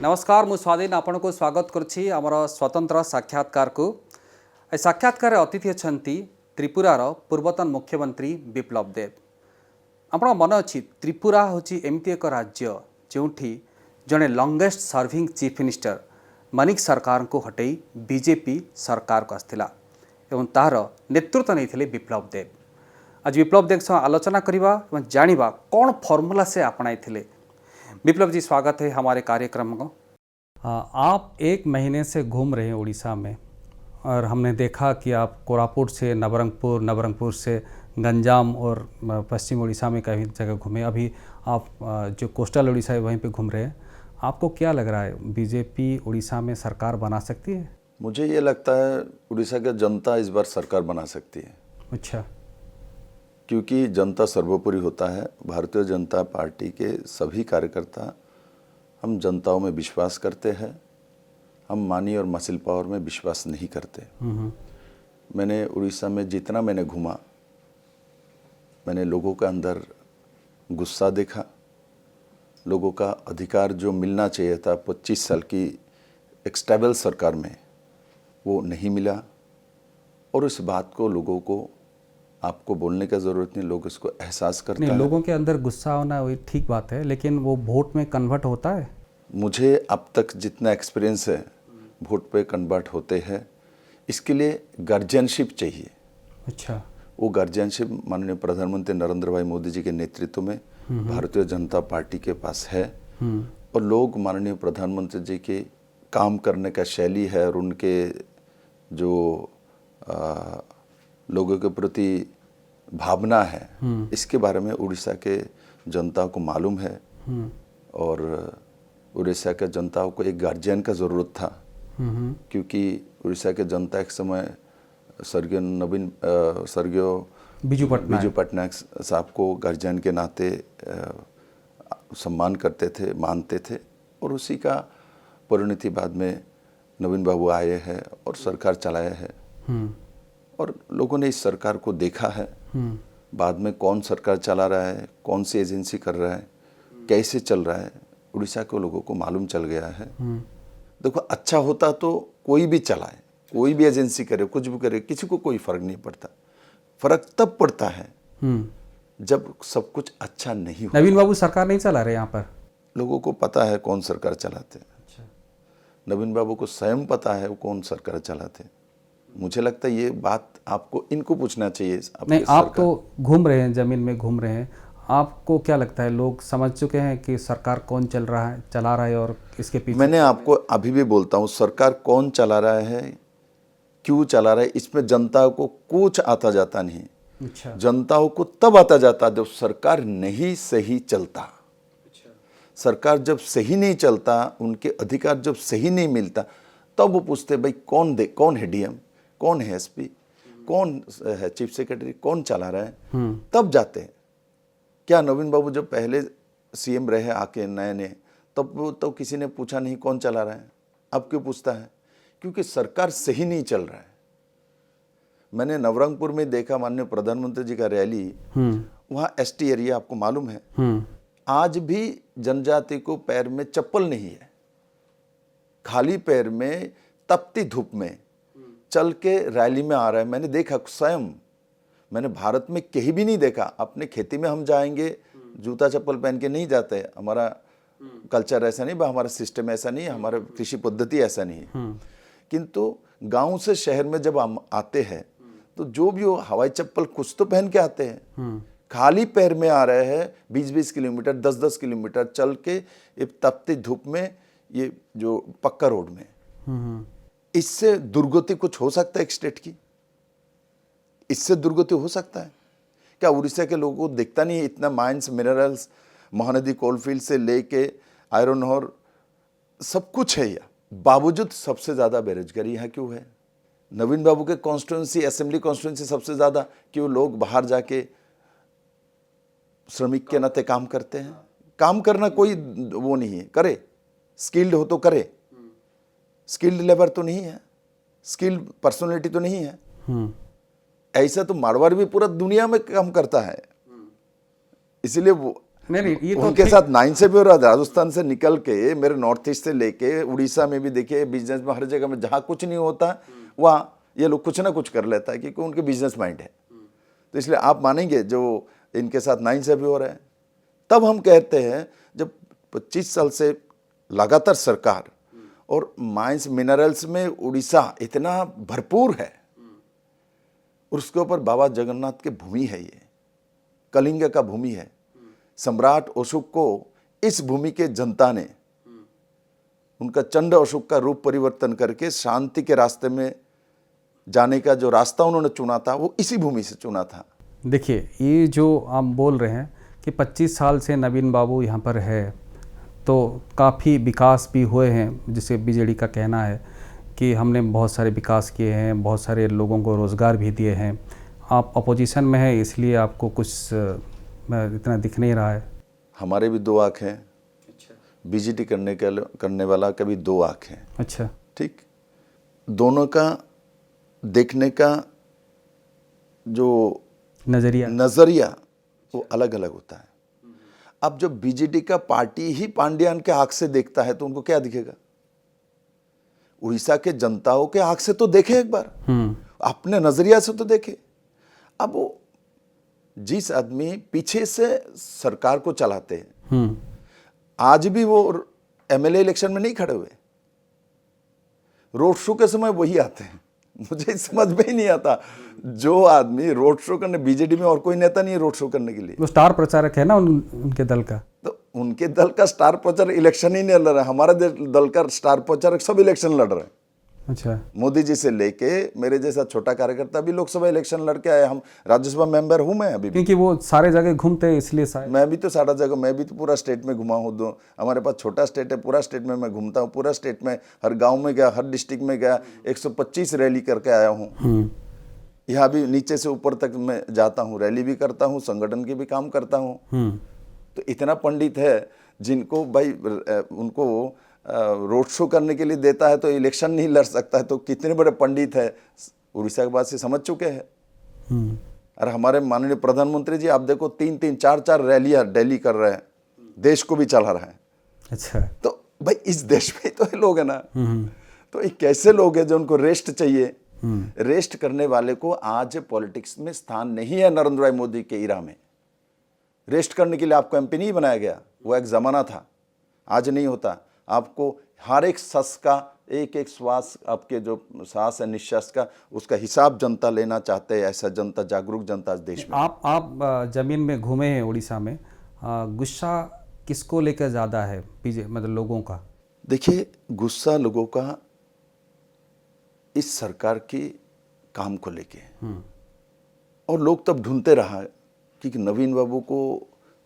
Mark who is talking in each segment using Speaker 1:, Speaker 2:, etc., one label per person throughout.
Speaker 1: नमस्कार मु स्वाधीन आपण को स्वागत करुच्ची आमर स्वतंत्र साक्षात्कार को साक्षात्कार अतिथि अच्छा त्रिपुरार पूर्वतन मुख्यमंत्री बिप्लब देव। आपण मन अच्छी त्रिपुरा हूँ एमती एक राज्य जो जड़े लंगेस्ट सर्विंग चीफ मिनिस्टर मनिक सरकार को हटई बीजेपी सरकार को आसाला एवं तार नेतृत्व नहीं बिप्लब देव। आज बिप्लब देव सह आलोचना करवा जानिबा कौन फॉर्मूला से अपनाई थे। बिप्लब जी स्वागत है हमारे कार्यक्रम को। आप एक महीने से घूम रहे हैं उड़ीसा में और हमने देखा कि आप कोरापुट से नवरंगपुर से गंजाम और पश्चिम उड़ीसा में कई जगह घूमे। अभी आप जो कोस्टल उड़ीसा है वहीं पे घूम रहे हैं। आपको क्या लग रहा है, बीजेपी उड़ीसा में सरकार बना सकती है?
Speaker 2: मुझे ये लगता है उड़ीसा की जनता इस बार सरकार बना सकती है।
Speaker 1: अच्छा,
Speaker 2: क्योंकि जनता सर्वोपरि होता है। भारतीय जनता पार्टी के सभी कार्यकर्ता हम जनताओं में विश्वास करते हैं, हम मानी और मसल पावर में विश्वास नहीं करते। मैंने उड़ीसा में जितना मैंने घूमा, मैंने लोगों के अंदर गुस्सा देखा। लोगों का अधिकार जो मिलना चाहिए था 25 साल की एक स्टेबल सरकार में, वो नहीं मिला। और इस बात को लोगों को आपको बोलने का ज़रूरत नहीं, लोग इसको एहसास करते हैं।
Speaker 1: लोगों के अंदर गुस्सा होना वही ठीक बात है, लेकिन वो वोट में कन्वर्ट होता है?
Speaker 2: मुझे अब तक जितना एक्सपीरियंस है, वोट पे कन्वर्ट होते हैं। इसके लिए गार्जियनशिप चाहिए।
Speaker 1: अच्छा,
Speaker 2: वो गार्जियनशिप माननीय प्रधानमंत्री नरेंद्र भाई मोदी जी के नेतृत्व में भारतीय जनता पार्टी के पास है। और लोग माननीय प्रधानमंत्री जी के काम करने का शैली है और उनके जो लोगों के प्रति भावना है, इसके बारे में उड़ीसा के जनता को मालूम है। और उड़ीसा के जनता को एक गार्जियन का ज़रूरत था, क्योंकि उड़ीसा के जनता एक समय स्वर्गीय बिजू पटनायक साहब को गार्जियन के नाते सम्मान करते थे, मानते थे। और उसी का परिणति बाद में नवीन बाबू आए हैं और सरकार चलाया है। और लोगों ने इस सरकार को देखा है। बाद में कौन सरकार चला रहा है, कौन सी एजेंसी कर रहा है, कैसे चल रहा है, उड़ीसा के लोगों को मालूम चल गया है। देखो, अच्छा होता तो कोई भी चलाए, कोई भी एजेंसी करे, कुछ भी करे, किसी को कोई फर्क नहीं पड़ता। फर्क तब पड़ता है जब सब कुछ अच्छा नहीं हो।
Speaker 1: नवीन बाबू सरकार नहीं चला रहे यहाँ पर?
Speaker 2: लोगों को पता है कौन सरकार चलाते हैं।
Speaker 1: अच्छा,
Speaker 2: नवीन बाबू को स्वयं पता है वो कौन सरकार चलाते हैं। मुझे लगता है ये बात आपको इनको पूछना चाहिए।
Speaker 1: नहीं, आप तो घूम रहे हैं, जमीन में घूम रहे हैं, आपको क्या लगता है लोग समझ चुके हैं कि सरकार कौन चला रहा है और इसके पीछे?
Speaker 2: मैंने आपको अभी भी बोलता हूँ, सरकार कौन चला रहा है, क्यों चला रहा है, इसमें जनता को कुछ आता जाता नहीं।
Speaker 1: अच्छा,
Speaker 2: जनताओं को तब आता जाता जब सरकार नहीं सही चलता।
Speaker 1: अच्छा,
Speaker 2: सरकार जब सही नहीं चलता, उनके अधिकार जब सही नहीं मिलता, तब वो पूछते भाई कौन है डीएम, कौन है एसपी, कौन है चीफ सेक्रेटरी, कौन चला रहा है, तब जाते हैं। क्या नवीन बाबू जब पहले सीएम रहे आके नए तब तो किसी ने पूछा नहीं कौन चला रहा है? अब क्यों पूछता है? क्योंकि सरकार सही नहीं चल रहा है। मैंने नवरंगपुर में देखा माननीय प्रधानमंत्री जी का रैली, वहाँ एसटी एरिया आपको मालूम है, आज भी जनजाति को पैर में चप्पल नहीं है, खाली पैर में तपती धूप में चल के रैली में आ रहा है। मैंने देखा स्वयं, मैंने भारत में कहीं भी नहीं देखा। अपने खेती में हम जाएंगे जूता चप्पल पहन के नहीं जाते, हमारा कल्चर ऐसा नहीं, हमारा सिस्टम ऐसा नहीं, हमारा कृषि पद्धति ऐसा नहीं है। किंतु गांव से शहर में जब हम आते हैं तो जो भी हो हवाई चप्पल कुछ तो पहन के आते हैं। खाली पैर में आ रहे हैं 20-20 किलोमीटर 10-10 किलोमीटर चल के तपती धूप में, ये जो पक्का रोड में। इससे दुर्गति कुछ हो सकता है एक स्टेट की? इससे दुर्गति हो सकता है क्या? उड़ीसा के लोगों को दिखता नहीं है इतना माइंस, मिनरल्स, महानदी कोलफील्ड से लेके आयरन और सब कुछ है यहाँ, बावजूद सबसे ज़्यादा बेरोजगारी यहाँ क्यों है? नवीन बाबू के कॉन्स्टिट्यूंसी, असेंबली कॉन्स्टिट्यूंसी सबसे ज़्यादा क्यों? लोग बाहर जाके श्रमिक के नाते काम करते हैं। काम करना कोई वो नहीं है, करे, स्किल्ड हो तो करे, स्किल्ड लेबर तो नहीं है, स्किल्ड पर्सनालिटी तो नहीं है। ऐसा तो मारवाड़ भी पूरा दुनिया में काम करता है, इसलिए वो
Speaker 1: नहीं ये तो
Speaker 2: उनके साथ नाइंसाफी हो रहा है। राजस्थान से निकल के मेरे नॉर्थ ईस्ट से लेके उड़ीसा में भी देखिए, बिजनेस में हर जगह में जहाँ कुछ नहीं होता वहाँ ये लोग कुछ ना कुछ कर लेता है, क्योंकि उनके बिजनेस माइंड है। तो इसलिए आप मानेंगे जो इनके साथ नाइंसाफी हो रहा है। तब हम कहते हैं जब 25 साल से लगातार सरकार और माइंस मिनरल्स में उड़ीसा इतना भरपूर है, उसके ऊपर बाबा जगन्नाथ की भूमि है, ये कलिंग का भूमि है। सम्राट अशोक को इस भूमि के जनता ने उनका चंड अशोक का रूप परिवर्तन करके शांति के रास्ते में जाने का जो रास्ता उन्होंने चुना था, वो इसी भूमि से चुना था।
Speaker 1: देखिए ये जो आप बोल रहे हैं कि 25 साल से नवीन बाबू यहाँ पर है, तो काफ़ी विकास भी हुए हैं, जिसे बीजेडी का कहना है कि हमने बहुत सारे विकास किए हैं, बहुत सारे लोगों को रोज़गार भी दिए हैं। आप अपोजिशन में हैं इसलिए आपको कुछ इतना दिख नहीं रहा है।
Speaker 2: हमारे भी दो आँख हैं। अच्छा। बीजेडी करने वाला का भी दो आँख हैं।
Speaker 1: अच्छा।
Speaker 2: ठीक, दोनों का देखने का जो नजरिया वो अलग अलग होता है। अब जब बीजेडी का पार्टी ही पांड्यान के आंख से देखता है तो उनको क्या दिखेगा? उड़ीसा के जनताओं के आंख से तो देखे एक बार, अपने नजरिया से तो देखे। अब वो जिस आदमी पीछे से सरकार को चलाते हैं, आज भी वो एमएलए इलेक्शन में नहीं खड़े हुए, रोड शो के समय वही आते हैं। मुझे समझ में ही नहीं आता, जो आदमी रोड शो करने, बीजेडी में और कोई नेता नहीं है रोड शो करने के लिए।
Speaker 1: वो स्टार प्रचारक है ना उनके दल का।
Speaker 2: तो उनके दल का स्टार प्रचारक इलेक्शन ही नहीं लड़ रहा है। हमारे दल का स्टार प्रचारक सब इलेक्शन लड़ रहे हैं।
Speaker 1: अच्छा।
Speaker 2: मोदी जी से लेके मेरे जैसा छोटा कार्यकर्ता भी लोकसभा इलेक्शन लड़के आए। हम राज्यसभा मेंबर हूं मैं अभी,
Speaker 1: क्योंकि वो सारे जगह घूमते हैं इसलिए शायद।
Speaker 2: मैं भी तो सारा जगह, मैं भी तो पूरा स्टेट में घुमा हूँ। दो हमारे पास छोटा स्टेट है, पूरा स्टेट में मैं घूमता हूँ। पूरा स्टेट में हर गाँव में गया, हर डिस्ट्रिक्ट में गया, 125 रैली करके आया हूँ। यहाँ भी नीचे से ऊपर तक मैं जाता हूँ, रैली भी करता हूँ, संगठन की भी काम करता हूँ। तो इतना पंडित है जिनको भाई उनको रोड शो करने के लिए देता है तो इलेक्शन नहीं लड़ सकता है, तो कितने बड़े पंडित है उड़ीसा के वासी समझ चुके हैं। और हमारे माननीय प्रधानमंत्री जी आप देखो 3-3, 4-4 रैलियां दिल्ली कर रहे हैं, देश को भी चला रहे हैं।
Speaker 1: अच्छा।
Speaker 2: तो भाई इस देश में तो लोग है ना, तो ये कैसे लोग हैं जो उनको रेस्ट चाहिए? रेस्ट करने वाले को आज पॉलिटिक्स में स्थान नहीं है। नरेंद्र भाई मोदी के इरा में रेस्ट करने के लिए आपको एमपी नहीं बनाया गया, वो एक जमाना था, आज नहीं होता। आपको हर एक सांस का, एक एक श्वास, आपके जो सांस है निश्वास का, उसका हिसाब जनता लेना चाहते हैं। ऐसा जनता, जागरूक जनता देश में।
Speaker 1: आप जमीन में घूमे हैं उड़ीसा में, गुस्सा किसको लेकर ज़्यादा है मतलब लोगों का?
Speaker 2: देखिए, गुस्सा लोगों का इस सरकार के काम को लेके, और लोग तब ढूंढते रहा कि नवीन बाबू को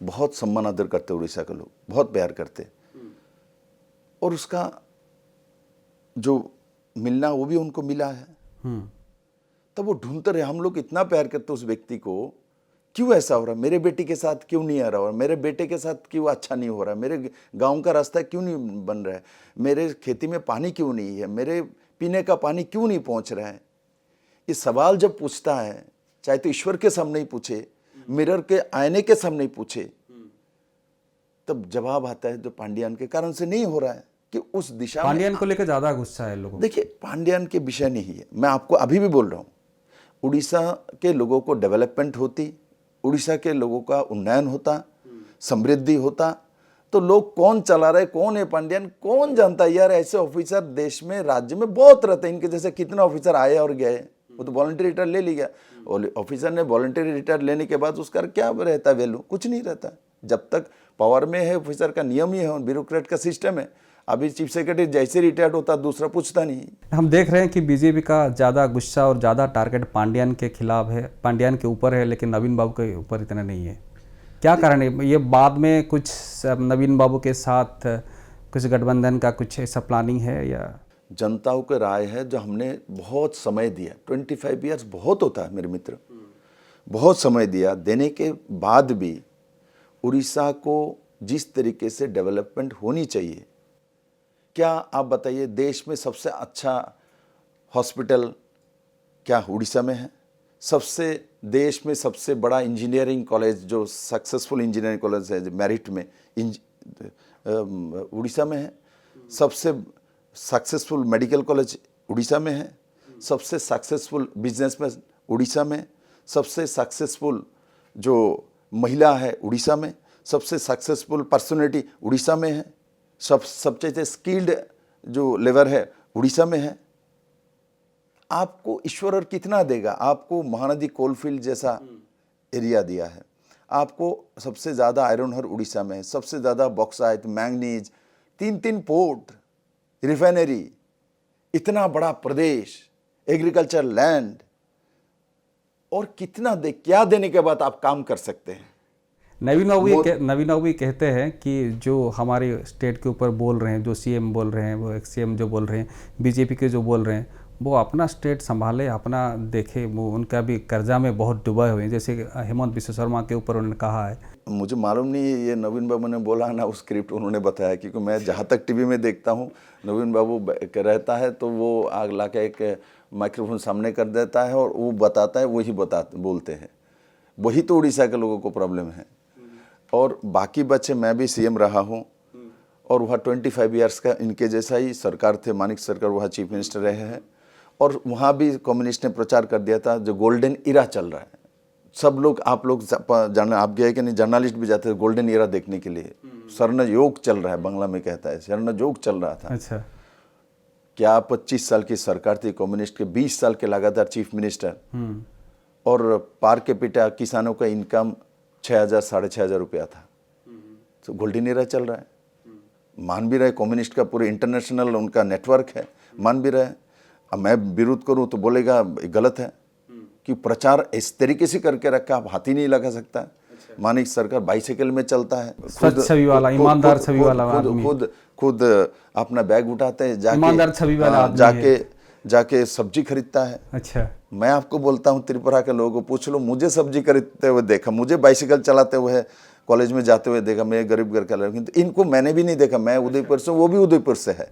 Speaker 2: बहुत सम्मान आदर करते, उड़ीसा के लोग बहुत प्यार करते, और उसका जो मिलना वो भी उनको मिला है। तब वो ढूंढते रहे, हम लोग इतना प्यार करते उस व्यक्ति को, क्यों ऐसा हो रहा है, मेरे बेटी के साथ क्यों नहीं आ रहा, और मेरे बेटे के साथ क्यों अच्छा नहीं हो रहा, मेरे गांव का रास्ता क्यों नहीं बन रहा है, मेरे खेती में पानी क्यों नहीं है, मेरे पीने का पानी क्यों नहीं पहुंच रहा है। ये सवाल जब पूछता है, चाहे तो ईश्वर के सामने ही पूछे, मिरर के आईने के सामने ही पूछे, तब जवाब आता है जो पांड्यान के कारण से नहीं हो रहा है कि उस दिशा में।
Speaker 1: पांड्यान को लेकर ज्यादा गुस्सा है लोगों को।
Speaker 2: देखिए, पांड्यान के विषय नहीं है, मैं आपको अभी भी बोल रहा हूँ, उड़ीसा के लोगों को डेवलपमेंट होती, उड़ीसा के लोगों का उन्नयन होता, समृद्धि होता, तो लोग कौन चला रहे, कौन है पांड्यान, कौन जानता है यार। ऐसे ऑफिसर देश में, राज्य में बहुत रहते हैं, इनके जैसे कितना ऑफिसर आए और गए, वो तो वॉलंटरी रिटायर ले लिया। ऑफिसर ने वॉलंटरी रिटायर लेने के बाद उसका क्या रहता है वैल्यू? कुछ नहीं रहता। जब तक पावर में है ऑफिसर का नियम ही है, ब्यूरोक्रेट का सिस्टम है। अभी चीफ सेक्रेटरी जैसे रिटायर्ड होता, दूसरा पूछता नहीं। हम
Speaker 1: देख रहे हैं कि बीजेपी का ज़्यादा गुस्सा और ज़्यादा टारगेट पांड्यान के खिलाफ है, पांड्यान के ऊपर है, लेकिन नवीन बाबू के ऊपर इतना नहीं है। क्या कारण है? ये बाद में कुछ नवीन बाबू के साथ कुछ गठबंधन का कुछ ऐसा प्लानिंग है, या
Speaker 2: जनताओं की राय है जो हमने बहुत समय दिया, 25 ईयर्स बहुत होता है मेरे मित्र, बहुत समय दिया, देने के बाद भी उड़ीसा को जिस तरीके से डेवलपमेंट होनी चाहिए, क्या आप बताइए, देश में सबसे अच्छा हॉस्पिटल क्या उड़ीसा में है? सबसे देश में सबसे बड़ा इंजीनियरिंग कॉलेज जो सक्सेसफुल इंजीनियरिंग कॉलेज है मेरिट में उड़ीसा में है। सबसे सक्सेसफुल मेडिकल कॉलेज उड़ीसा में है। सबसे सक्सेसफुल बिजनेसमैन उड़ीसा में। सबसे सक्सेसफुल जो महिला है उड़ीसा में। सबसे सक्सेसफुल पर्सनैलिटी उड़ीसा में है। सबसे स्किल्ड जो लेबर है उड़ीसा में है। आपको ईश्वर और कितना देगा? आपको महानदी कोलफील्ड जैसा एरिया दिया है। आपको सबसे ज़्यादा आयरन हर उड़ीसा में है। सबसे ज़्यादा बॉक्साइट, मैंगनीज, 3 पोर्ट, रिफाइनरी, इतना बड़ा प्रदेश, एग्रीकल्चर लैंड, और कितना क्या देने के बाद आप काम कर सकते हैं?
Speaker 1: नवीन बाबू कहते हैं कि जो हमारे स्टेट के ऊपर बोल रहे हैं, जो सीएम बोल रहे हैं, वो एक सीएम जो बोल रहे हैं, बीजेपी के जो बोल रहे हैं, वो अपना स्टेट संभाले, अपना देखे। वो उनका भी कर्जा में बहुत डूबे हुए हैं, जैसे हेमंत बिश्व शर्मा के ऊपर उन्होंने कहा है।
Speaker 2: मुझे मालूम नहीं है ये नवीन बाबू ने बोला ना, उस स्क्रिप्ट उन्होंने बताया, क्योंकि मैं जहाँ तक टीवी में देखता हूँ नवीन बाबू रहता है तो वो आग ला के एक माइक्रोफोन सामने कर देता है और वो बताता है, वही बोलते हैं। वही तो उड़ीसा के लोगों को प्रॉब्लम है। और बाकी बच्चे, मैं भी सीएम रहा हूँ और वहाँ 25 ईयर्स का इनके जैसा ही सरकार थे, मानिक सरकार वहाँ चीफ मिनिस्टर रहे हैं, और वहाँ भी कम्युनिस्ट ने प्रचार कर दिया था जो गोल्डन इरा चल रहा है। सब लोग, आप लोग आप गए कि नहीं, जर्नलिस्ट भी जाते थे गोल्डन इरा देखने के लिए। स्वर्ण योग चल रहा है, बांग्ला में कहता है, स्वर्ण योग चल रहा था।
Speaker 1: अच्छा,
Speaker 2: क्या 25 साल की सरकार थी कम्युनिस्ट के, 20 साल के लगातार चीफ मिनिस्टर, और पार कैपिटा किसानों का इनकम 6,000 साढ़े 6,000 रुपया था। तो गोल्डन इरा चल रहा है। मान भी रहे कम्युनिस्ट का पूरे इंटरनेशनल उनका नेटवर्क है, मान भी रहे। अब मैं विरोध करूं तो बोलेगा गलत है, कि प्रचार इस तरीके से करके रखा, आप हाथ ही नहीं लगा सकता। अच्छा। मानिक सरकार बाइसाइकिल में चलता है,
Speaker 1: छवि वाला, ईमानदार छवि वाला,
Speaker 2: खुद अपना बैग उठाते हैं,
Speaker 1: ईमानदार छवि वाला
Speaker 2: जाके सब्जी खरीदता है।
Speaker 1: अच्छा,
Speaker 2: मैं आपको बोलता हूँ, त्रिपुरा के लोगों को पूछ लो, मुझे सब्जी खरीदते हुए देखा, मुझे बाइसाइकिल चलाते हुए कॉलेज में जाते हुए देखा, मैं गरीब घर का लड़का, तो इनको मैंने भी नहीं देखा। मैं उदयपुर से, वो भी उदयपुर से है।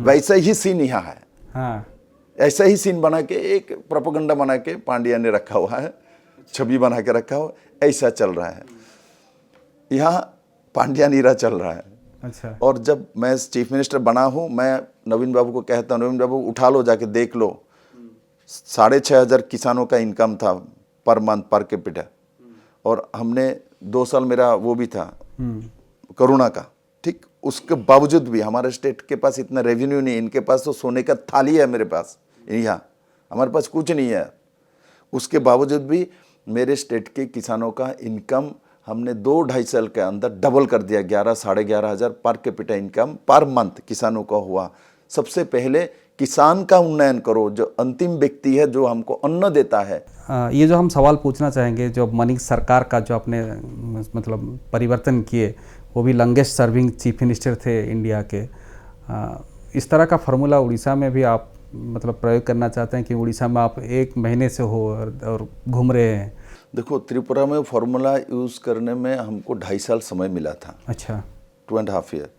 Speaker 2: वैसा ही सीन यहाँ है।
Speaker 1: हाँ,
Speaker 2: ऐसा ही सीन बना के, एक प्रोपेगेंडा बना के पांड्या ने रखा हुआ है, छवि बना के रखा हुआ, ऐसा चल रहा है यहाँ। पांड्या नीरा चल रहा है।
Speaker 1: अच्छा।
Speaker 2: और जब मैं चीफ मिनिस्टर बना हूँ, मैं नवीन बाबू को कहता हूँ, नवीन बाबू उठा लो, जाके देख लो, 6,500 किसानों का इनकम था पर मंथ, पर कैपिटा। और हमने 2 साल मेरा वो भी था कोरोना का, ठीक, उसके बावजूद भी हमारे स्टेट के पास इतना रेवेन्यू नहीं। इनके पास तो सोने का थाली है, मेरे पास यहाँ, हमारे पास कुछ नहीं है। उसके बावजूद भी मेरे स्टेट के किसानों का इनकम हमने 2-2.5 साल के अंदर डबल कर दिया। 11 साढ़े 11 हज़ार per capita income per month किसानों का हुआ। सबसे पहले किसान का उन्नयन करो, जो अंतिम व्यक्ति है, जो हमको अन्न देता है।
Speaker 1: ये जो हम सवाल पूछना चाहेंगे, जो मनीष सरकार का जो आपने मतलब परिवर्तन किए, वो भी लॉन्गेस्ट सर्विंग चीफ मिनिस्टर थे इंडिया के। इस तरह का फार्मूला उड़ीसा में भी आप मतलब प्रयोग करना चाहते हैं कि उड़ीसा में आप 1 महीने से हो और घूम रहे हैं?
Speaker 2: देखो, त्रिपुरा में फार्मूला यूज़ करने में हमको 2.5 साल समय मिला था।
Speaker 1: अच्छा,
Speaker 2: 2.5 ईयर।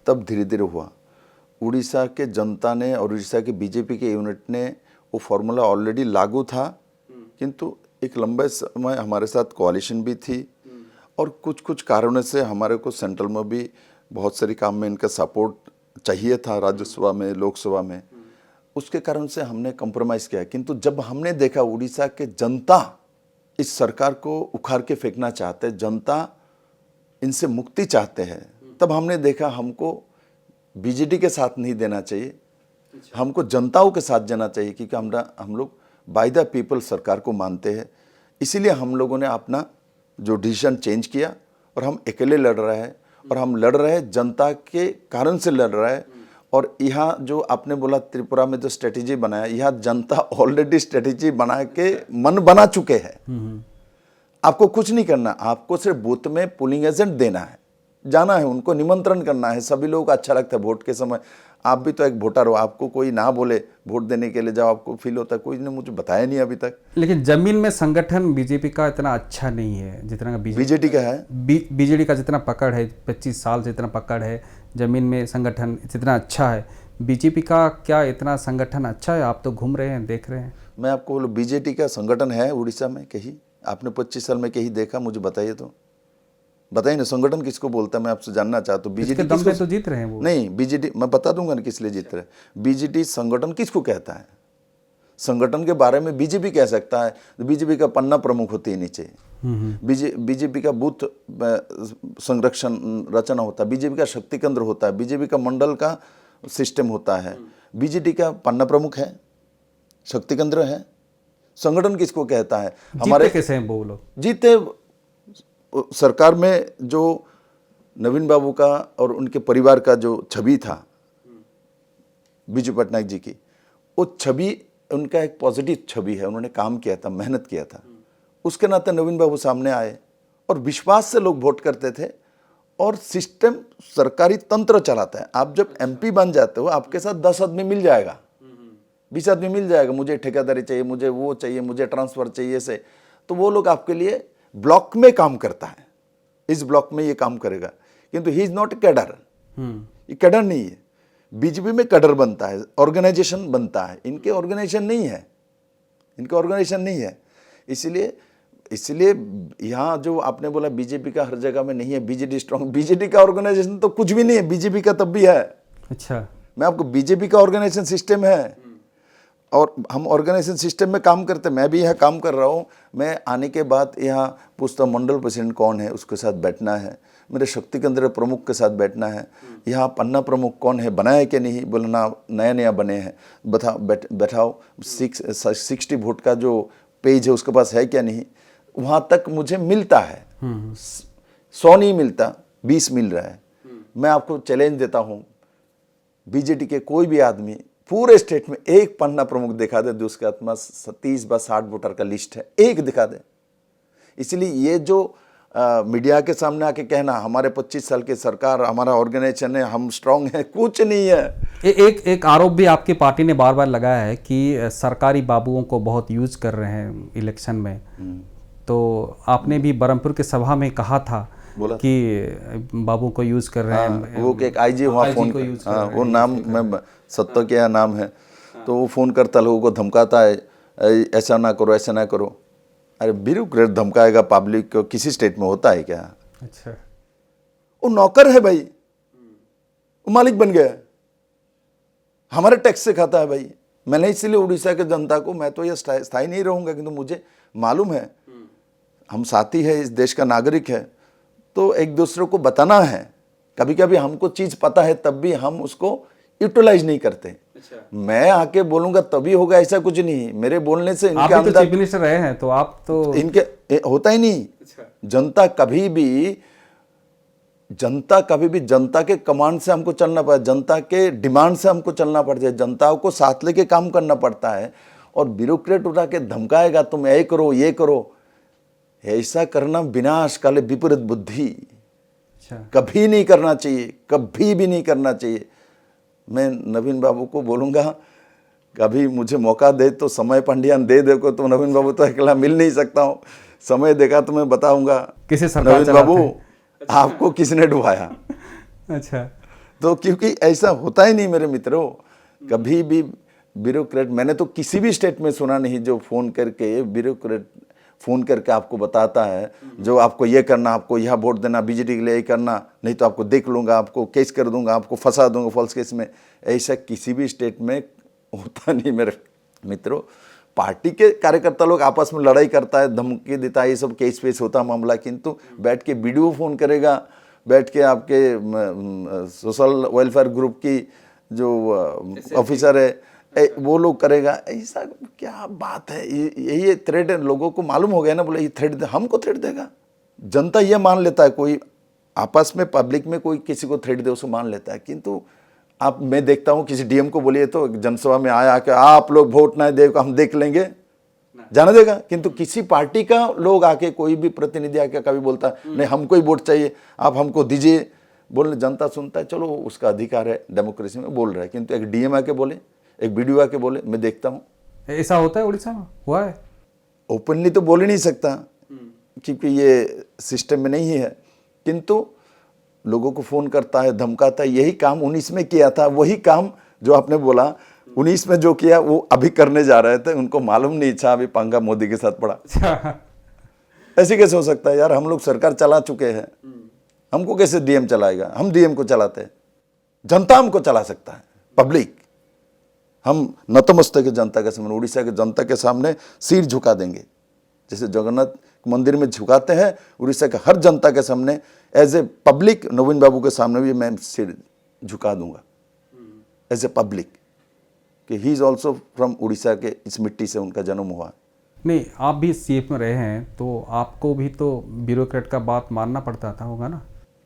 Speaker 2: तब धीरे धीरे हुआ। उड़ीसा के जनता ने और उड़ीसा के बीजेपी के यूनिट ने वो फार्मूला ऑलरेडी लागू था, किंतु एक लंबे समय हमारे साथ कोalition भी थी, और कुछ कारणों से हमारे को सेंट्रल में भी बहुत सारी काम में इनका सपोर्ट चाहिए था, राज्यसभा में, लोकसभा में। उसके कारण से हमने कंप्रोमाइज़ किया। किंतु जब हमने देखा उड़ीसा के जनता इस सरकार को उखाड़ के फेंकना चाहते हैं, जनता इनसे मुक्ति चाहते हैं, तब हमने देखा हमको बीजेडी के साथ नहीं देना चाहिए, हमको जनताओं के साथ देना चाहिए, क्योंकि हम लोग बाय द पीपल सरकार को मानते हैं। इसीलिए हम लोगों ने अपना जो डिसीजन चेंज किया, और हम अकेले लड़ रहे हैं, और हम लड़ रहे हैं जनता के कारण से लड़ रहे हैं। और यहाँ जो आपने बोला त्रिपुरा में जो स्ट्रेटेजी बनाया, यहाँ जनता ऑलरेडी स्ट्रेटेजी बना के मन बना चुके हैं। आपको कुछ नहीं करना, आपको सिर्फ बूथ में पोलिंग एजेंट देना है, जाना है, उनको निमंत्रण करना है। सभी लोगों को अच्छा लगता है वोट के समय। आप भी तो एक वोटर हो, आपको कोई ना बोले वोट देने के लिए जाओ, आपको फील होता है। कोई ने मुझे बताया नहीं अभी तक।
Speaker 1: लेकिन जमीन में संगठन बीजेपी का इतना अच्छा नहीं है जितना
Speaker 2: बीजेडी का है।
Speaker 1: बीजेडी का जितना पकड़ है, 25 साल से इतना पकड़ है, जमीन में संगठन जितना अच्छा है, बीजेपी का क्या इतना संगठन अच्छा है? आप तो घूम रहे हैं, देख रहे हैं।
Speaker 2: मैं आपको बोलूँ बीजेटी का संगठन है उड़ीसा में कहीं? आपने 25 साल में कहीं देखा? मुझे बताइए तो, बताइए ना, संगठन किसको बोलता है? मैं आपसे जानना चाहता हूँ। बीजेटी
Speaker 1: दम पे तो जीत रहे हैं वो।
Speaker 2: नहीं, बीजेटी मैं बता दूंगा ना किस लिए जीत रहे। बीजेटी संगठन किसको कहता है? संगठन के बारे में बीजेपी कह सकता है, बीजेपी का पन्ना प्रमुख होती है नीचे, बीजेपी का बूथ संरक्षण रचना होता है, बीजेपी का शक्ति केंद्र होता है, बीजेपी का मंडल का सिस्टम होता है। बीजेटी का पन्ना प्रमुख है, शक्ति केंद्र है। संगठन किसको कहता है?
Speaker 1: हमारे कैसे हैं वो लोग? जीते
Speaker 2: सरकार में जो नवीन बाबू का और उनके परिवार का जो छवि था बिजू पटनायक जी की, वो छवि उनका एक पॉजिटिव छवि है। उन्होंने काम किया था, मेहनत किया था, उसके नाते नवीन बाबू सामने आए और विश्वास से लोग वोट करते थे। और सिस्टम सरकारी तंत्र चलाता है। आप जब एमपी बन जाते हो, आपके साथ 10 आदमी मिल जाएगा, 20 आदमी मिल जाएगा, मुझे ठेकेदारी चाहिए, मुझे वो चाहिए, मुझे ट्रांसफर चाहिए से, तो वो लोग आपके लिए ब्लॉक में काम करता है, इस ब्लॉक में ये काम करेगा। किंतु ही इज नॉट कैडर, ये कैडर नहीं है। बीजेपी में कैडर बनता है, ऑर्गेनाइजेशन बनता है, इनके ऑर्गेनाइजेशन नहीं है, इनके ऑर्गेनाइजेशन नहीं है। इसलिए यहाँ जो आपने बोला बीजेपी का हर जगह में नहीं है, बीजेडी स्ट्रांग, बीजेडी का ऑर्गेनाइजेशन तो कुछ भी नहीं है, बीजेपी का तब भी है।
Speaker 1: अच्छा,
Speaker 2: मैं आपको बीजेपी का ऑर्गेनाइजेशन सिस्टम है और हम ऑर्गेनाइजेशन सिस्टम में काम करते हैं। मैं भी यहाँ काम कर रहा हूँ। मैं आने के बाद यहाँ पूछता मंडल प्रेसिडेंट कौन है, उसके साथ बैठना है, मेरे शक्ति केंद्र प्रमुख के साथ बैठना है, यहाँ पन्ना प्रमुख कौन है, बनाया है कि नहीं, बोलना नया नया बने हैं, बैठाओ 60 वोट का जो पेज है उसके पास है क्या नहीं, वहाँ तक मुझे मिलता है। 100 नहीं मिलता, 20 मिल रहा है। मैं आपको चैलेंज देता हूँ, बीजेटी के कोई भी आदमी पूरे स्टेट में एक पन्ना प्रमुख दिखा दे जो उसके आत्मा 30-60 वोटर का लिस्ट है, एक दिखा दे। इसलिए ये जो मीडिया के सामने आके कहना हमारे 25 साल की सरकार, हमारा ऑर्गेनाइजेशन है, हम स्ट्रांग है, कुछ नहीं है।
Speaker 1: एक आरोप भी आपकी पार्टी ने बार बार लगाया है कि सरकारी बाबुओं को बहुत यूज कर रहे हैं इलेक्शन में। तो आपने भी बरहमपुर के सभा में कहा था कि बाबू को यूज कर रहे हैं।
Speaker 2: वो एक आईजी वहाँ फोन को यूज कर वो नाम मैं सत्य क्या नाम है, तो वो फोन करता लोगों को धमकाता है, ऐसा ना करो, ऐसा ना करो। अरे ब्यूरोक्रेट धमकाएगा पब्लिक को, किसी स्टेट में होता है क्या?
Speaker 1: अच्छा,
Speaker 2: वो नौकर है भाई, वो मालिक बन गया, हमारे टैक्स से खाता है भाई। मैंने इसलिए उड़ीसा के जनता को, मैं तो ये स्थायी नहीं रहूंगा, किंतु मुझे मालूम है हम साथी है, इस देश का नागरिक है, तो एक दूसरे को बताना है। कभी कभी हमको चीज पता है तब भी हम उसको यूटिलाइज नहीं करते। अच्छा। मैं आके बोलूंगा तभी होगा, ऐसा कुछ नहीं। मेरे बोलने से इनके अंदर,
Speaker 1: तो चीफ मिनिस्टर रहे हैं तो आप तो
Speaker 2: इनके होता ही नहीं। अच्छा। जनता कभी भी जनता के कमांड से हमको चलना पड़ता है, जनता के डिमांड से हमको चलना पड़ता है, जनता को साथ लेके काम करना पड़ता है। और ब्यूरोक्रेट उठा के धमकाएगा तुम ये करो ये करो, ऐसा करना विनाश काले विपरीत बुद्धि। अच्छा। कभी नहीं करना चाहिए, कभी भी नहीं करना चाहिए। मैं नवीन बाबू को बोलूँगा कभी मुझे मौका दे तो समय पंडियान दे दे को, तो नवीन बाबू तो अकेला मिल नहीं सकता हूँ, समय देखा तो मैं बताऊंगा
Speaker 1: किसे सरकार
Speaker 2: नवीन बाबू आपको किसने डुबाया।
Speaker 1: अच्छा,
Speaker 2: तो क्योंकि ऐसा होता ही नहीं मेरे मित्रों, कभी भी ब्यूरोक्रेट, मैंने तो किसी भी स्टेट में सुना नहीं जो फोन करके ब्यूरोक्रेट फोन करके आपको बताता है जो आपको ये करना, आपको यहाँ वोट देना, बीजेडी के लिए ये करना, नहीं तो आपको देख लूँगा, आपको केस कर दूंगा, आपको फंसा दूंगा फॉल्स केस में। ऐसा किसी भी स्टेट में होता नहीं मेरे मित्रों। पार्टी के कार्यकर्ता लोग आपस में लड़ाई करता है, धमकी देता है, ये सब केस वेस होता मामला, किंतु बैठ के वीडियो फोन करेगा, बैठ के आपके सोशल वेलफेयर ग्रुप की जो ऑफिसर है वो लोग करेगा, ऐसा क्या बात है? ये थ्रेड लोगों को मालूम हो गया ना, बोले ये थ्रेड हमको थ्रेड देगा। जनता ये मान लेता है, कोई आपस में पब्लिक में कोई किसी को थ्रेड दे उसको मान लेता है। किंतु आप, मैं देखता हूँ किसी डीएम को बोलिए तो जनसभा में आया कि आप लोग वोट ना दे, हम देख लेंगे, जाने देगा। किंतु किसी पार्टी का लोग आके, कोई भी प्रतिनिधि आके कभी बोलता है नहीं हमको ही वोट चाहिए, आप हमको दीजिए, बोलने जनता सुनता है, चलो उसका अधिकार है, डेमोक्रेसी में बोल रहा है। किंतु एक डीएम आके बोले, एक वीडियो आके बोले, मैं देखता हूँ।
Speaker 1: ऐसा होता है उड़ीसा में, हुआ है?
Speaker 2: ओपनली तो बोल ही नहीं सकता क्योंकि ये सिस्टम में नहीं है, किंतु लोगों को फोन करता है, धमकाता है। यही काम 19 में किया था, वही काम जो आपने बोला 19 में जो किया वो अभी करने जा रहे थे, उनको मालूम नहीं था, अभी पंगा मोदी के साथ पड़ा। ऐसे कैसे हो सकता है यार, हम लोग सरकार चला चुके हैं, हमको कैसे डीएम चलाएगा? हम डीएम को चलाते हैं, जनता हमको चला सकता है, पब्लिक। हम नतमस्तक जनता के सामने, उड़ीसा के जनता के सामने सिर झुका देंगे, जैसे जगन्नाथ मंदिर में झुकाते हैं, उड़ीसा के हर जनता के सामने एज ए पब्लिक नवीन बाबू के सामने भी मैं सिर झुका दूंगा एज ए पब्लिक, कि he is also from Orissa के, इस मिट्टी से उनका जन्म हुआ।
Speaker 1: नहीं, आप भी सीएम में रहे हैं तो आपको भी तो ब्यूरोक्रेट का बात मानना पड़ता था होगा ना?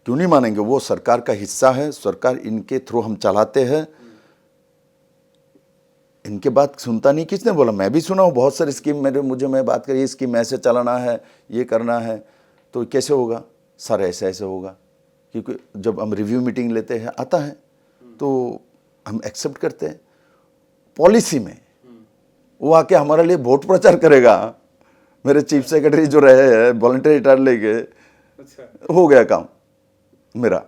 Speaker 2: क्यों नहीं मानेंगे, वो सरकार का हिस्सा है, सरकार इनके थ्रू हम चलाते हैं। इनके बात सुनता नहीं, किसने बोला? मैं भी सुना हूँ बहुत सारी स्कीम, मैं बात करी, स्कीम ऐसे चलाना है, ये करना है, तो कैसे होगा सर? ऐसे ऐसे होगा, क्योंकि जब हम रिव्यू मीटिंग लेते हैं, आता है तो हम एक्सेप्ट करते हैं। पॉलिसी में वो आके हमारे लिए वोट प्रचार करेगा। मेरे चीफ सेक्रेटरी जो रहे हैं वॉलंटियर रिटायर लेके, हो गया काम मेरा,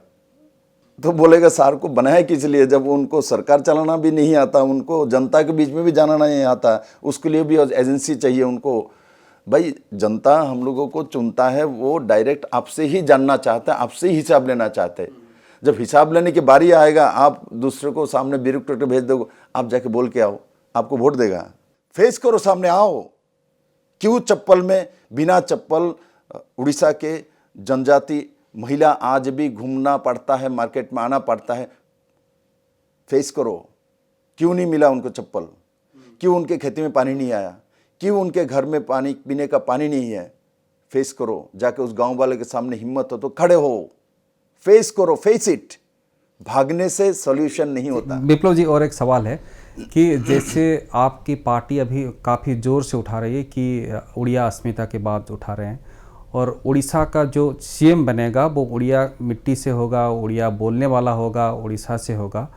Speaker 2: तो बोलेगा सार को बनाया किस लिए, जब उनको सरकार चलाना भी नहीं आता, उनको जनता के बीच में भी जाना नहीं आता, उसके लिए भी एजेंसी चाहिए उनको। भाई जनता हम लोगों को चुनता है, वो डायरेक्ट आपसे ही जानना चाहता है, आपसे ही हिसाब लेना चाहते हैं। जब हिसाब लेने की बारी आएगा, आप दूसरे को सामने ब्यूरोक्रेट भेज दो, आप जाके बोल के आओ, आपको वोट देगा। फेस करो, सामने आओ। क्यों चप्पल में, बिना चप्पल उड़ीसा के जनजाति महिला आज भी घूमना पड़ता है, मार्केट में आना पड़ता है? फेस करो, क्यों नहीं मिला उनको चप्पल? क्यों उनके खेती में पानी नहीं आया? क्यों उनके घर में पानी पीने का पानी नहीं है? फेस करो, जाके उस गांव वाले के सामने हिम्मत हो तो खड़े हो, फेस करो, फेस इट। भागने से सॉल्यूशन नहीं होता।
Speaker 1: विप्लव जी, और एक सवाल है कि जैसे आपकी पार्टी अभी काफ़ी ज़ोर से उठा रही है कि उड़िया अस्मिता की बात उठा रहे हैं, और उड़ीसा का जो सीएम बनेगा वो उड़िया मिट्टी से होगा, उड़िया बोलने वाला होगा, उड़ीसा से होगा।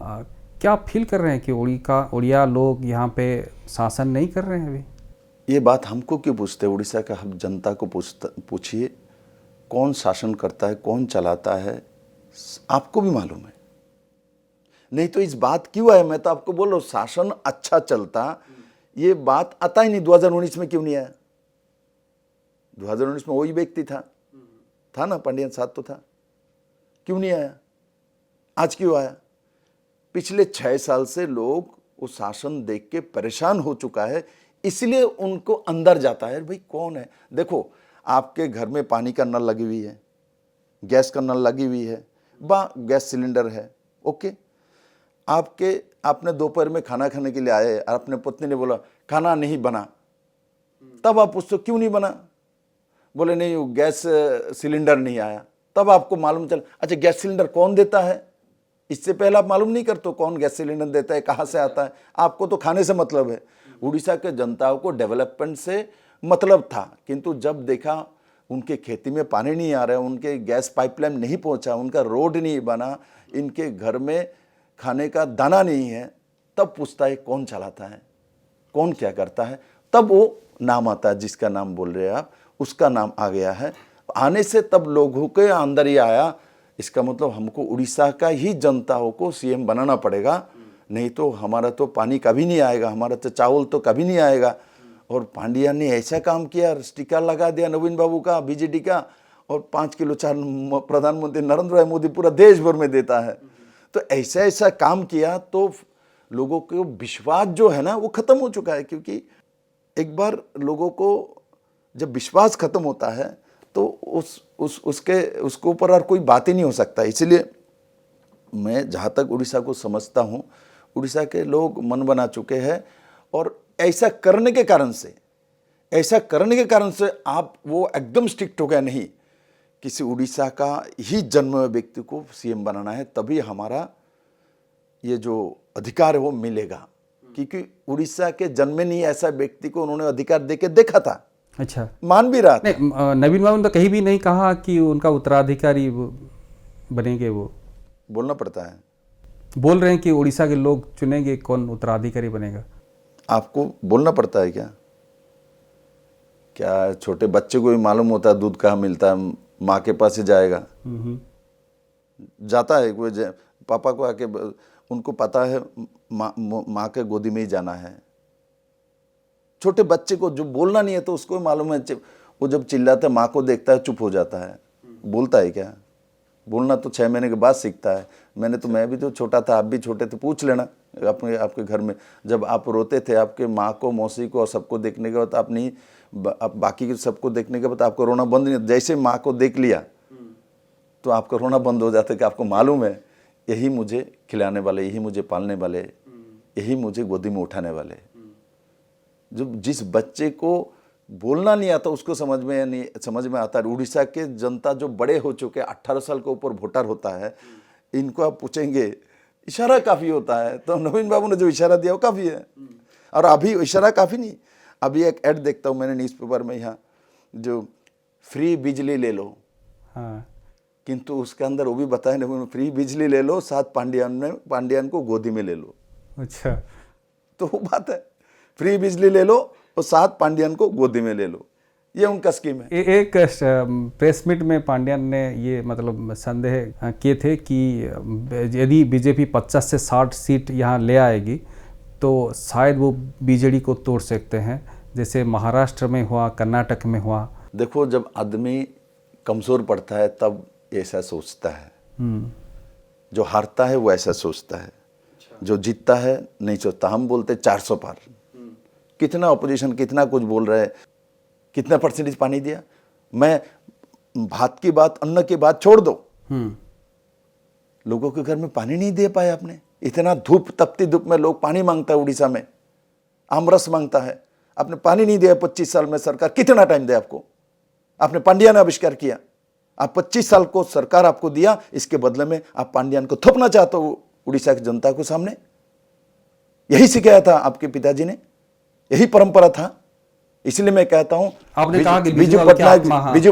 Speaker 1: क्या आप फील कर रहे हैं कि उड़िया लोग यहाँ पे शासन नहीं कर रहे हैं अभी?
Speaker 2: ये बात हमको क्यों पूछते हैं? उड़ीसा का हम जनता को पूछिए, कौन शासन करता है, कौन चलाता है, आपको भी मालूम है। नहीं तो इस बात क्यों है? मैं तो आपको बोल रहा हूँ, शासन अच्छा चलता, ये बात आता ही नहीं। 2019 में क्यों नहीं आया? 2019 में वही व्यक्ति था ना, पांडियन साथ तो था, क्यों नहीं आया? आज क्यों आया? पिछले 6 साल से लोग वो शासन देख के परेशान हो चुका है, इसलिए उनको अंदर जाता है, भाई कौन है? देखो, आपके घर में पानी का नल लगी हुई है, गैस का नल लगी हुई है, गैस सिलेंडर है, ओके। आपने दोपहर में खाना खाने के लिए आए और अपने पत्नी ने बोला खाना नहीं बना, तब आप पूछते क्यों नहीं बना? बोले नहीं, गैस सिलेंडर नहीं आया। तब आपको मालूम चला, अच्छा गैस सिलेंडर कौन देता है? इससे पहले आप मालूम नहीं करते कौन गैस सिलेंडर देता है, कहाँ से आता है? आपको तो खाने से मतलब है। उड़ीसा के जनता को डेवलपमेंट से मतलब था, किंतु जब देखा उनके खेती में पानी नहीं आ रहा है, उनके गैस पाइपलाइन नहीं पहुंचा, उनका रोड नहीं बना, इनके घर में खाने का दाना नहीं है, तब पूछता है कौन चलाता है, कौन क्या करता है? तब वो नाम आता है जिसका नाम बोल रहे हैं आप, उसका नाम आ गया है। आने से तब लोगों के अंदर ही आया, इसका मतलब हमको उड़ीसा का ही जनताओं को सीएम बनाना पड़ेगा, नहीं तो हमारा तो पानी कभी नहीं आएगा, हमारा तो चावल तो कभी नहीं आएगा। और पांड्या ने ऐसा काम किया, स्टिकर लगा दिया नवीन बाबू का, बीजेडी का, और 5 किलो चावल प्रधानमंत्री नरेंद्र भाई मोदी पूरा देश भर में देता है। तो ऐसा ऐसा काम किया तो लोगों को विश्वास जो है ना वो खत्म हो चुका है, क्योंकि एक बार लोगों को जब विश्वास खत्म होता है तो उसके ऊपर और कोई बात ही नहीं हो सकता। इसलिए मैं जहाँ तक उड़ीसा को समझता हूँ, उड़ीसा के लोग मन बना चुके हैं, और ऐसा करने के कारण से आप वो एकदम स्ट्रिक्ट हो गया, नहीं, किसी उड़ीसा का ही जन्म व्यक्ति को सीएम बनाना है, तभी हमारा ये जो अधिकार है वो मिलेगा। क्योंकि उड़ीसा के जन्म में नहीं ऐसा व्यक्ति को उन्होंने अधिकार देके देखा था।
Speaker 1: अच्छा,
Speaker 2: मान भी रहा था।
Speaker 1: नहीं, नवीन बाबू ने तो कहीं भी नहीं कहा कि उनका उत्तराधिकारी बनेंगे। वो
Speaker 2: बोलना पड़ता है,
Speaker 1: बोल रहे हैं कि उड़ीसा के लोग चुनेंगे कौन उत्तराधिकारी बनेगा।
Speaker 2: आपको बोलना पड़ता है क्या छोटे बच्चे को भी मालूम होता है दूध कहाँ मिलता है, माँ के पास ही जाएगा, जाता है कोई पापा को आके उनको पता है माँ के गोदी में ही जाना है। छोटे बच्चे को जो बोलना नहीं है तो उसको मालूम है, वो जब चिल्लाता है माँ को देखता है चुप हो जाता है, बोलता है क्या? बोलना तो 6 महीने के बाद सीखता है। मैं भी तो छोटा था, आप भी छोटे थे, पूछ लेना आपके घर में जब आप रोते थे, आपके माँ को, मौसी को और सबको देखने के बाद आप बाकी के सबको देखने के बाद आपको रोना बंद नहीं, जैसे माँ को देख लिया तो आपका रोना बंद हो जाता है कि आपको मालूम है यही मुझे खिलाने वाले, यही मुझे पालने वाले, यही मुझे गोदी में उठाने वाले। जो जिस बच्चे को बोलना नहीं आता उसको समझ में आता है। उड़ीसा के जनता जो बड़े हो चुके, 18 साल के ऊपर वोटर होता है, इनको आप पूछेंगे इशारा काफ़ी होता है, तो नवीन बाबू ने जो इशारा दिया वो काफ़ी है। और अभी इशारा काफ़ी नहीं, अभी एक ऐड देखता हूँ मैंने न्यूज़पेपर में, यहाँ जो फ्री बिजली ले लो,
Speaker 1: हाँ,
Speaker 2: किंतु उसके अंदर वो भी बताया नहीं, फ्री बिजली ले लो, साथ पांड्यान को गोदी में ले लो।
Speaker 1: अच्छा,
Speaker 2: तो वो बात है, फ्री बिजली ले लो और साथ पांड्यान को गोदी में ले लो, ये उनका स्कीम है।
Speaker 1: एक प्रेस मीट में पांड्यान ने ये मतलब संदेह किए थे कि यदि बीजेपी 50 से 60 सीट यहाँ ले आएगी तो शायद वो बीजेडी को तोड़ सकते हैं, जैसे महाराष्ट्र में हुआ, कर्नाटक में हुआ।
Speaker 2: देखो, जब आदमी कमज़ोर पड़ता है तब ऐसा सोचता है, जो हारता है वो ऐसा सोचता है, जो जीतता है नहीं सोचता। हम बोलते 400 पार, कितना ऑपोजिशन कितना कुछ बोल रहा है, कितना परसेंटेज पानी दिया। मैं भात की बात, अन्न की बात छोड़ दो, लोगों के घर में पानी नहीं दे पाए आपने। इतना धूप, तपती धूप में लोग पानी मांगता है, उड़ीसा में आमरस मांगता है, आपने पानी नहीं दिया 25 साल में। सरकार कितना टाइम दे आपको? आपने पांड्यान आविष्कार किया, आप 25 साल को सरकार आपको दिया, इसके बदले में आप पांड्यान को थोपना चाहते हो उड़ीसा की जनता को सामने। यही सिखाया था आपके पिताजी ने, यही परंपरा था। इसलिए मैं कहता हूं,
Speaker 1: आपने कहा कि
Speaker 2: बिजू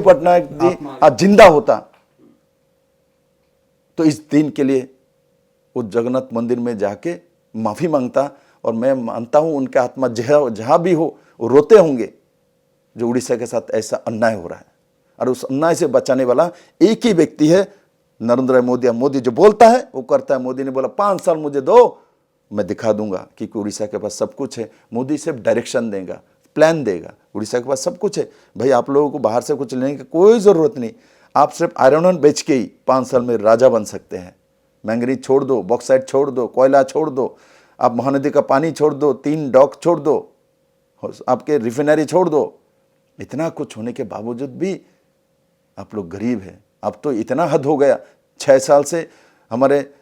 Speaker 2: पटनायक जी आज जिंदा होता तो इस दिन के लिए वो जगन्नाथ मंदिर में जाके माफी मांगता। और मैं मानता हूं उनके आत्मा जहां भी हो वो रोते होंगे जो उड़ीसा के साथ ऐसा अन्याय हो रहा है। और उस अन्याय से बचाने वाला एक ही व्यक्ति है, नरेंद्र मोदी। मोदी जो बोलता है वो करता है। मोदी ने बोला 5 साल मुझे दो, मैं दिखा दूंगा कि उड़ीसा के पास सब कुछ है। मोदी सिर्फ डायरेक्शन देगा, प्लान देगा। उड़ीसा के पास सब कुछ है भाई, आप लोगों को बाहर से कुछ लेने की कोई ज़रूरत नहीं। आप सिर्फ आयरन ओर बेच के ही 5 साल में राजा बन सकते हैं। मैंगनीज छोड़ दो, बॉक्साइट छोड़ दो, कोयला छोड़ दो, आप महानदी का पानी छोड़ दो, 3 डॉक छोड़ दो, आपके रिफाइनरी छोड़ दो। इतना कुछ होने के बावजूद भी आप लोग गरीब हैं। अब तो इतना हद हो गया, 6 साल से हमारे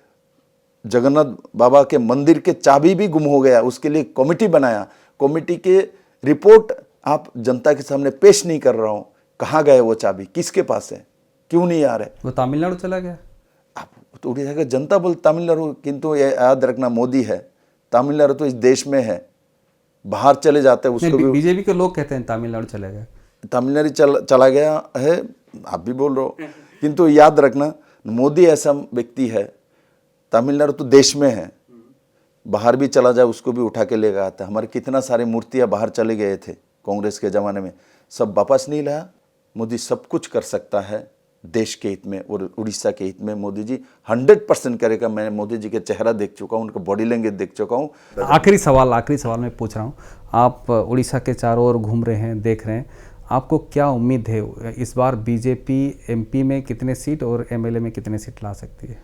Speaker 2: जगन्नाथ बाबा के मंदिर के चाबी भी गुम हो गया। उसके लिए कमेटी बनाया, कमेटी के रिपोर्ट आप जनता के सामने पेश नहीं कर रहा हूं। कहाँ गए वो चाबी, किसके पास है, क्यों नहीं आ रहे?
Speaker 1: वो तमिलनाडु चला गया।
Speaker 2: आप तो उड़ीसा का जनता बोल तमिलनाडु, किंतु याद रखना मोदी है, तमिलनाडु तो इस देश में है, बाहर चले जाते हैं उसको भी।
Speaker 1: बीजेपी के लोग कहते हैं तमिलनाडु चले गए।
Speaker 2: तमिलनाडु चला गया है, आप भी बोल रहे हो, किंतु याद रखना मोदी ऐसा व्यक्ति है, तमिलनाडु तो देश में है, बाहर भी चला जाए उसको भी उठा के ले गया था। हमारे कितना सारे मूर्तियां बाहर चले गए थे कांग्रेस के ज़माने में, सब वापस नहीं लाया। मोदी सब कुछ कर सकता है देश के हित में और उड़ीसा के हित में। मोदी जी 100% करेगा। मैं मोदी जी के चेहरा देख चुका हूँ, उनका बॉडी लैंग्वेज देख चुका हूँ।
Speaker 1: आखिरी सवाल मैं पूछ रहा हूँ, आप उड़ीसा के चारों ओर घूम रहे हैं, देख रहे हैं, आपको क्या उम्मीद है इस बार बीजेपी एमपी में कितने सीट और एमएलए में कितने सीट ला सकती है?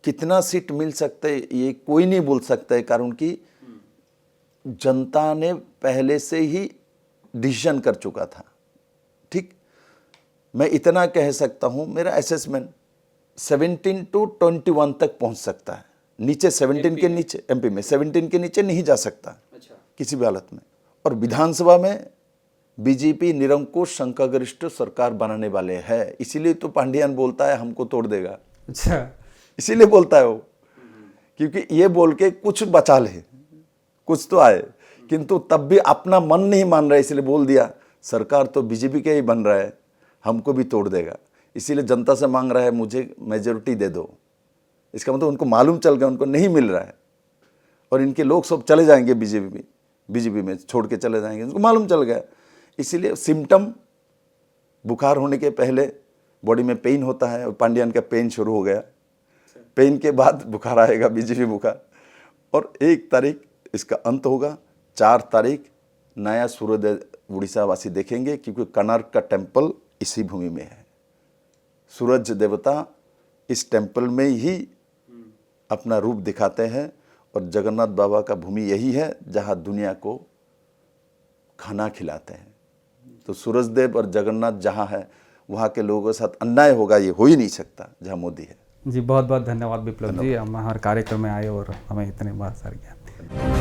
Speaker 2: कितना सीट मिल सकता है ये कोई नहीं बोल सकता है, कारण कि जनता ने पहले से ही डिसीजन कर चुका था। ठीक, मैं इतना कह सकता हूं, मेरा असेसमेंट 17 to 21 तक पहुंच सकता है। नीचे 17 के नीचे, एमपी में 17 के नीचे नहीं जा सकता किसी भी हालत में। और विधानसभा में बीजेपी निरंकुश संख्यागरिष्ठ सरकार बनाने वाले हैं। इसीलिए तो पांड्यान बोलता है हमको तोड़ देगा।
Speaker 1: अच्छा,
Speaker 2: इसीलिए बोलता है वो, क्योंकि ये बोल के कुछ बचा ले, कुछ तो आए। किंतु तब भी अपना मन नहीं मान रहा है, इसलिए बोल दिया सरकार तो बीजेपी का ही बन रहा है, हमको भी तोड़ देगा। इसीलिए जनता से मांग रहा है मुझे मेजोरिटी दे दो। इसका मतलब उनको मालूम चल गया उनको नहीं मिल रहा है, और इनके लोग सब चले जाएंगे बीजेपी में छोड़ के चले जाएंगे, उनको मालूम चल गया। इसीलिए सिम्टम, बुखार होने के पहले बॉडी में पेन होता है, और पांड्यान का पेन शुरू हो गया, पेन के बाद बुखार आएगा, बीजेपी बुखार। और 1 तारीख इसका अंत होगा। 4 तारीख नया सूर्योदय उड़ीसा वासी देखेंगे, क्योंकि कोणार्क का टेम्पल इसी भूमि में है। सूरज देवता इस टेम्पल में ही अपना रूप दिखाते हैं, और जगन्नाथ बाबा का भूमि यही है जहाँ दुनिया को खाना खिलाते हैं। तो सूरजदेव और जगन्नाथ जहाँ है, वहाँ के लोगों के साथ अन्याय होगा, ये हो ही नहीं सकता जहाँ मोदी है।
Speaker 1: जी बहुत बहुत धन्यवाद विप्लव जी, हम हमारे कार्यक्रम में आए और हमें इतने बहुत सारे ज्ञान दिए।